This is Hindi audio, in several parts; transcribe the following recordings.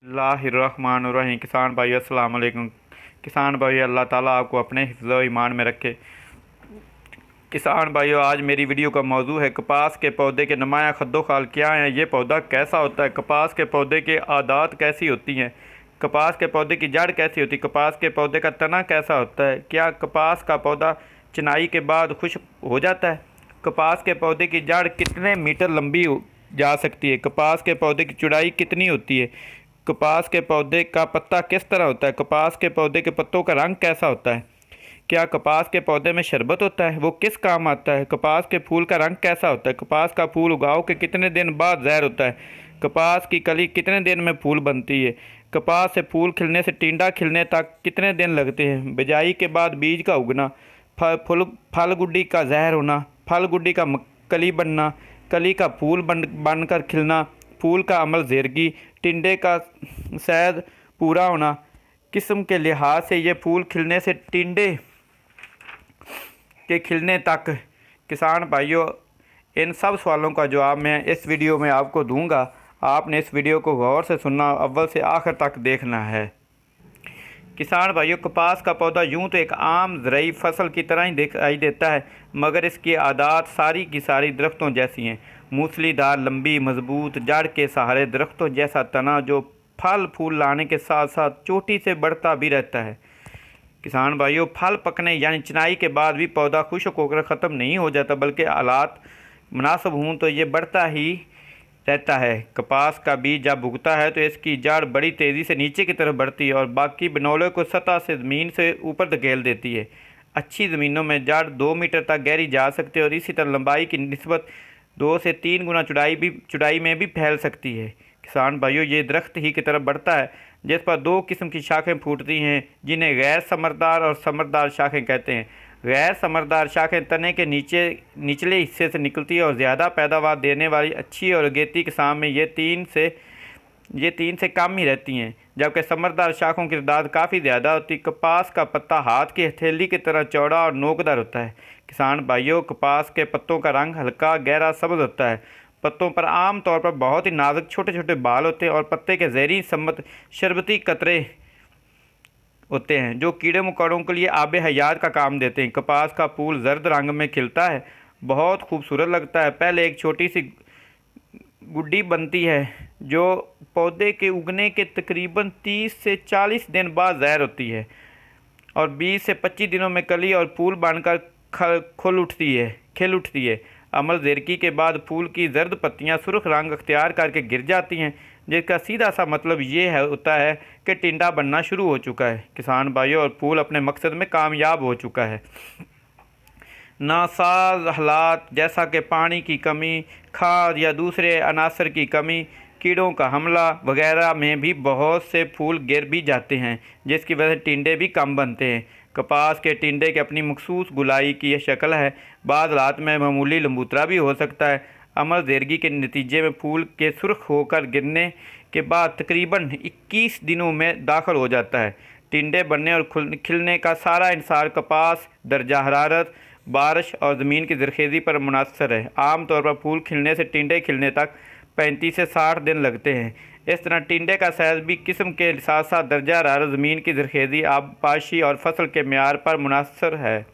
बिस्मिल्लाहिर्रहमानिर्रहीम। किसान भाई अस्सलाम वालेकुम। किसान भाई अल्लाह ताला आपको अपने हिफ्ज़ ईमान में रखे। किसान भाइयों, आज मेरी वीडियो का मौजू है कपास के पौधे के नुमाया खद्दो खाल क्या हैं, ये पौधा कैसा होता है, कपास के पौधे के आदात कैसी होती हैं, कपास के पौधे की जड़ कैसी होती है, कपास के पौधे का तना कैसा होता है, क्या कपास का पौधा चिनाई के बाद खुश्क हो जाता है, कपास के पौधे की जड़ कितने मीटर लंबी जा सकती है, कपास के पौधे की चौड़ाई कितनी होती है, कपास के पौधे का पत्ता किस तरह होता है, कपास के पौधे के पत्तों का रंग कैसा होता है, क्या कपास के पौधे में शरबत होता है, वो किस काम आता है, कपास के फूल का रंग कैसा होता है, कपास का फूल उगाव के कितने दिन बाद ज़ाहिर होता है, कपास की कली कितने दिन में फूल बनती है, कपास से फूल खिलने से टिंडा खिलने तक कितने दिन लगते हैं, बिजाई के बाद बीज का उगना, फल गुड्डी का ज़हर होना, फल गुड्डी का कली बनना, कली का फूल बनकर खिलना, फूल का अमल ज़ेरगी, टिंडे का सैद पूरा होना, किस्म के लिहाज से ये फूल खिलने से टिंडे के खिलने तक। किसान भाइयों, इन सब सवालों का जवाब मैं इस वीडियो में आपको दूंगा। आपने इस वीडियो को गौर से सुनना, अव्वल से आखिर तक देखना है। किसान भाइयों, कपास का पौधा यूं तो एक आम ज़रई फसल की तरह ही दिखाई देता है, मगर इसकी आदात सारी की सारी दरख्तों जैसी हैं। मूसलीदार, लंबी, मजबूत जड़ के सहारे दरख्तों जैसा तना जो फल फूल लाने के साथ साथ चोटी से बढ़ता भी रहता है। किसान भाइयों, फल पकने यानी चिनाई के बाद भी पौधा खुश्क होकर ख़त्म नहीं हो जाता, बल्कि हालात मुनासिब हों तो ये बढ़ता ही रहता है। कपास का बीज जब उगता है तो इसकी जड़ बड़ी तेज़ी से नीचे की तरफ बढ़ती है और बाकी बनोले को सतह से ज़मीन से ऊपर धकेल देती है। अच्छी ज़मीनों में जड़ 2 मीटर तक गहरी जा सकती है और इसी तरह लंबाई की निस्बत 2 से 3 गुना चौड़ाई में भी फैल सकती है। किसान भाइयों, ये दरख्त ही की तरफ बढ़ता है जिस पर 2 किस्म की शाखें फूटती हैं, जिन्हें गैर समरदार और समरदार शाखें कहते हैं। गैर समरदार शाखें तने के निचले हिस्से से निकलती है और ज़्यादा पैदावार देने वाली अच्छी और अगेती किस्म में ये तीन से कम ही रहती हैं, जबकि समरदार शाखों की तादाद काफ़ी ज़्यादा होती है। कपास का पत्ता हाथ की हथेली की तरह चौड़ा और नोकदार होता है। किसान भाइयों, कपास के पत्तों का रंग हल्का गहरा सब्ज़ होता है। पत्तों पर आम तौर पर बहुत ही नाजुक छोटे छोटे बाल होते हैं और पत्ते के जहरी सम्मत शरबती कतरे होते हैं जो कीड़े मकोड़ों के लिए आब हयात का काम देते हैं। कपास का फूल जर्द रंग में खिलता है, बहुत खूबसूरत लगता है। पहले एक छोटी सी गुड्डी बनती है जो पौधे के उगने के तकरीबन 30 से 40 दिन बाद ज़ाहिर होती है और 20 से 25 दिनों में कली और फूल बनकर खिल उठती है। अमल ज़ेरकी के बाद फूल की जर्द पत्तियां सुर्ख रंग अख्तियार करके गिर जाती हैं, जिसका सीधा सा मतलब ये होता है कि टिंडा बनना शुरू हो चुका है। किसान भाइयों, और फूल अपने मकसद में कामयाब हो चुका है। नासाज हालात जैसा कि पानी की कमी, खाद या दूसरे अनासर की कमी, कीड़ों का हमला वगैरह में भी बहुत से फूल गिर भी जाते हैं, जिसकी वजह से टिंडे भी कम बनते हैं। कपास के टिंडे की अपनी मखसूस गुलाई की यह शक्ल है। बाद हालात में मामूली लंबूतरा भी हो सकता है। अमल ज़ेरगी के नतीजे में फूल के सुर्ख होकर गिरने के बाद तकरीबन 21 दिनों में दाखिल हो जाता है। टिंडे बनने और खिलने का सारा इंसार कपास, दर्जा हरारत, बारिश और ज़मीन की ज़रखेज़ी पर मुनहसर है। आम तौर पर फूल खिलने से टिंडे खिलने तक 35 से 60 दिन लगते हैं। इस तरह टिंडे का साइज़ भी किस्म के साथ साथ दर्जा हरारत, ज़मीन की ज़रखेज़ी, आबपाशी और फसल के म्यार पर मुनहसर है।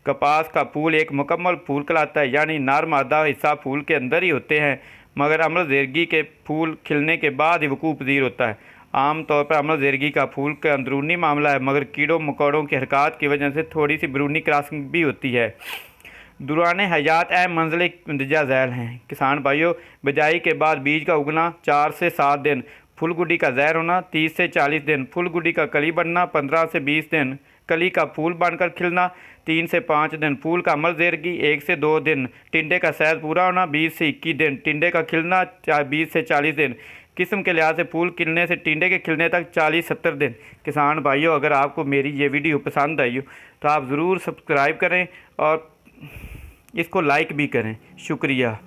कपास का फूल एक मुकम्मल फूल कहलाता है, यानी नर मादा हिस्सा फूल के अंदर ही होते हैं, मगर अमल ज़ेरगी के फूल खिलने के बाद ही वकूफ़ पज़ीर होता है। आम तौर पर अमल ज़ेरगी का फूल का अंदरूनी मामला है, मगर कीड़ों मकोड़ों की हरकत की वजह से थोड़ी सी बैरूनी क्रॉसिंग भी होती है। दौरान हयात अहम मंजिल मंदरजा ज़ैल हैं। किसान भाइयों, बिजाई के बाद बीज का उगना 4 से 7 दिन, फूल गुड्डी का ज़ाहिर होना 30 से 40 दिन, फूल गुड्डी का कली बनना 15 से 20 दिन, कली का फूल बनकर खिलना 3 से 5 दिन, फूल का अमल ज़ेरगी 1 से 2 दिन, टिंडे का सैज पूरा होना 20 से 21 दिन, टिंडे का खिलना 20 से 40 दिन, किस्म के लिहाज से फूल खिलने से टिंडे के खिलने तक 40-70 दिन। किसान भाइयों, अगर आपको मेरी ये वीडियो पसंद आई हो तो आप ज़रूर सब्सक्राइब करें और इसको लाइक भी करें। शुक्रिया।